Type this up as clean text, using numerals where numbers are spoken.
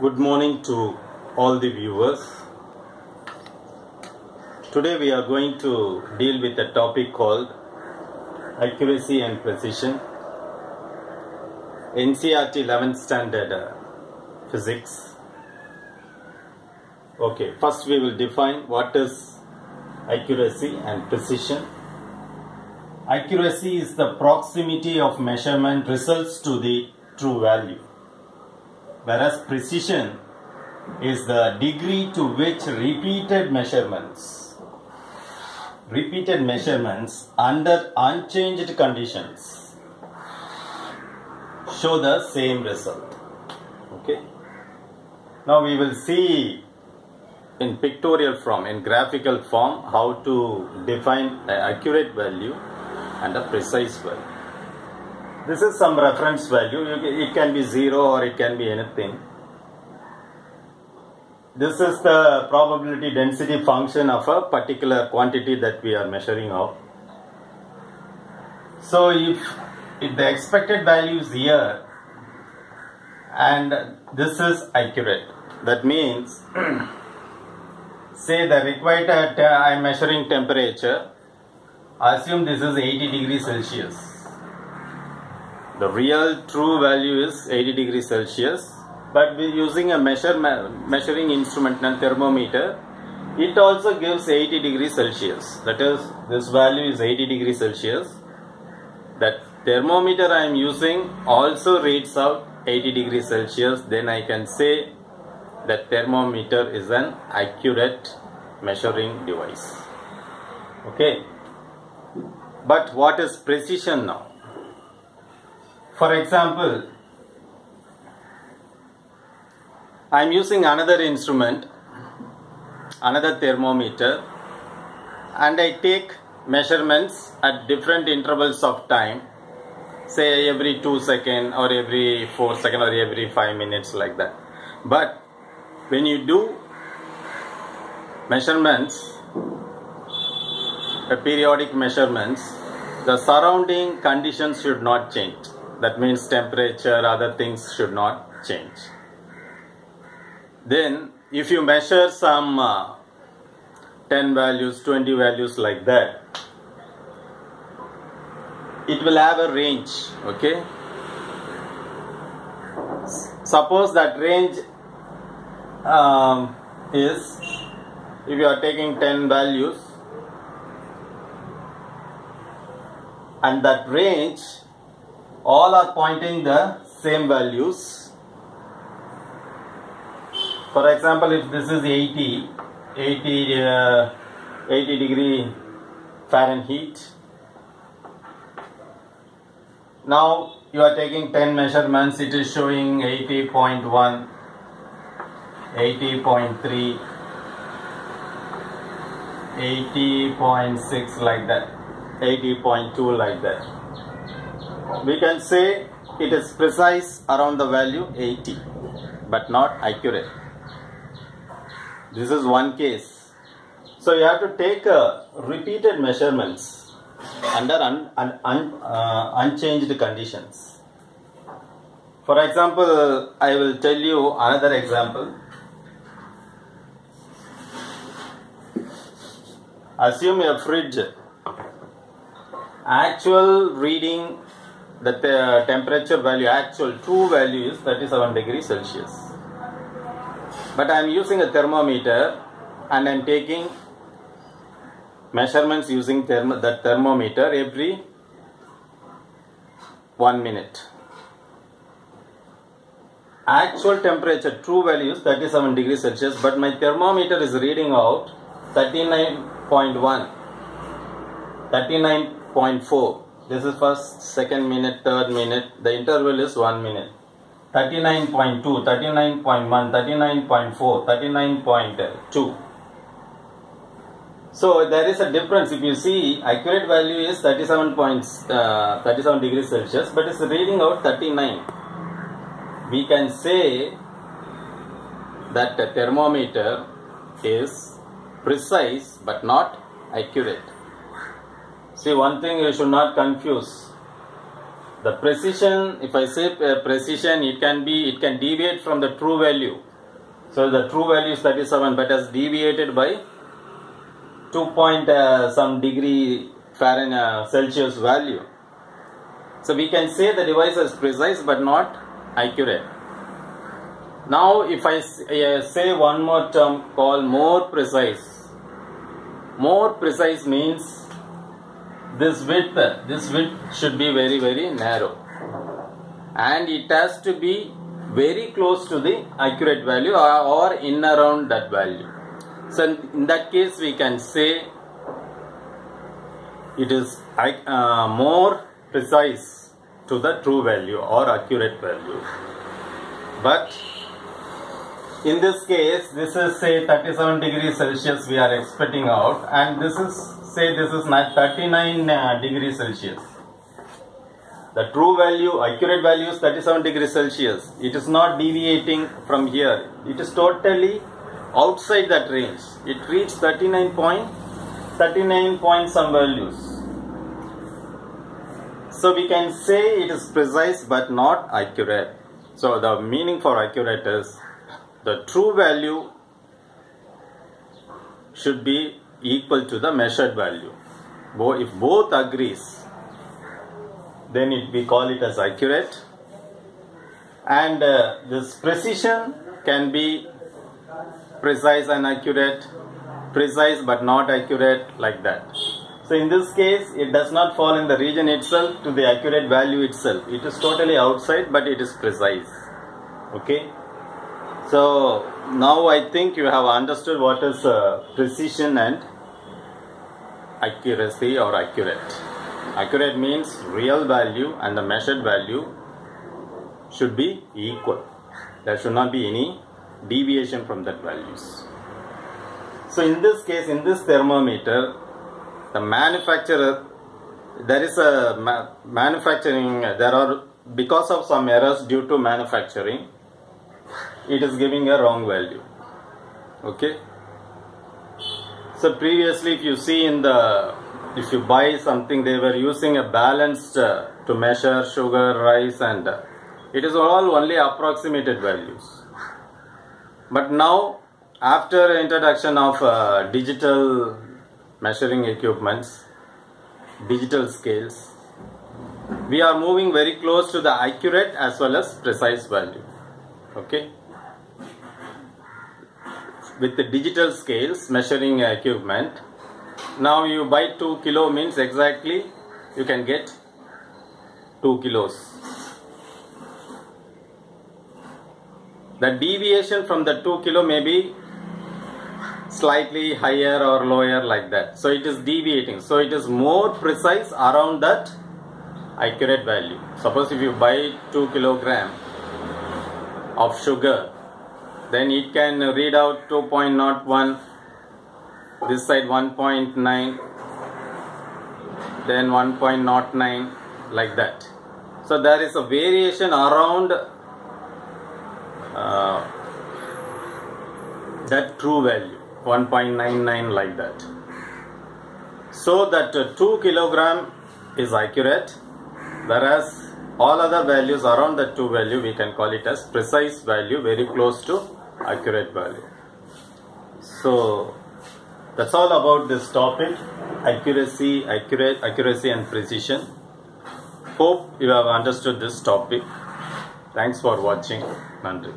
Good morning to all the viewers. Today we are going to deal with a topic called accuracy and precision. NCERT 11th standard physics. Okay, first we will define what is accuracy and precision. Accuracy is the proximity of measurement results to the true value, whereas precision is the degree to which repeated measurements under unchanged conditions show the same result. Okay. Now we will see in pictorial form, in graphical form, how to define an accurate value and a precise value. This is some reference value. It can be 0 or it can be anything. This is the probability density function of a particular quantity that we are measuring out. So if the expected value is here and this is accurate, that means say the required I am measuring temperature, assume this is 80 degrees Celsius. The real true value is 80 degrees Celsius, but we using a measuring instrument and thermometer, it also gives 80 degrees Celsius. That is, this value is 80 degrees Celsius. That thermometer I am using also reads out 80 degrees Celsius. Then I can say that thermometer is an accurate measuring device. Okay. But what is precision now? For example, I am using another instrument, another thermometer, and I take measurements at different intervals of time, say every 2 seconds or every 4 seconds or every 5 minutes, like that. But when you do measurements, periodic measurements, the surrounding conditions should not change. That means temperature, other things should not change. Then if you measure some 10 values, 20 values, like that, it will have a range. Okay. Suppose that range is, if you are taking 10 values, and that range all are pointing the same values. For example, if this is 80 degree Fahrenheit, now you are taking 10 measurements, it is showing 80.1, 80.3, 80.6, like that, 80.2, like that. We can say it is precise around the value 80, but not accurate. This is one case. So you have to take repeated measurements under unchanged conditions. For example, I will tell you another example. Assume a fridge. Actual reading, the temperature value, actual true value is 37 degrees Celsius. But I am using a thermometer and I am taking measurements using the thermometer every 1 minute. Actual temperature, true value is 37 degrees Celsius, but my thermometer is reading out 39.1, 39.4. This is first, second minute, third minute. The interval is 1 minute. 39.2, 39.1, 39.4, 39.2. So there is a difference. If you see, accurate value is 37 degrees Celsius, but it's reading out 39. We can say that the thermometer is precise but not accurate. See, one thing you should not confuse. The precision, if I say precision, it can deviate from the true value. So the true value is 37, but has deviated by 2 point some degree Fahrenheit Celsius value. So we can say the device is precise but not accurate. Now if I say one more term called more precise. More precise means this width should be very, very narrow, and it has to be very close to the accurate value or in around that value. So in that case we can say it is more precise to the true value or accurate value. But in this case, this is say 37 degrees Celsius we are expecting out, and this is 39 degrees Celsius. The true value, accurate value is 37 degrees Celsius. It is not deviating from here. It is totally outside that range. It reached 39 point some values. So we can say it is precise but not accurate. So the meaning for accurate is the true value should be equal to the measured value. If both agrees, then we call it as accurate. And this precision can be precise and accurate, precise but not accurate, like that. So in this case, it does not fall in the region itself to the accurate value itself. It is totally outside, but it is precise. Okay. So now I think you have understood what is precision and accuracy or accurate. Accurate means real value and the measured value should be equal. There should not be any deviation from that values. So in this case, in this thermometer, the manufacturer, there is a manufacturing, because of some errors due to manufacturing, it is giving a wrong value. Okay. So previously, if you see if you buy something, they were using a balanced to measure sugar, rice, and it is all only approximated values. But now, after introduction of digital measuring equipments, digital scales, we are moving very close to the accurate as well as precise value. Okay. With the digital scales measuring equipment, now you buy 2 kilo means exactly you can get 2 kilos. The deviation from the 2 kilo may be slightly higher or lower, like that. So it is deviating. So it is more precise around that accurate value. Suppose if you buy 2 kilogram of sugar, then it can read out 2.01, this side 1.9, then 1.09, like that. So there is a variation around that true value, 1.99, like that. So that 2 kilogram is accurate, whereas all other values around the 2 value we can call it as precise value, very close to accurate value. So that's all about this topic, accuracy and precision. Hope you have understood this topic. Thanks for watching. Nandri.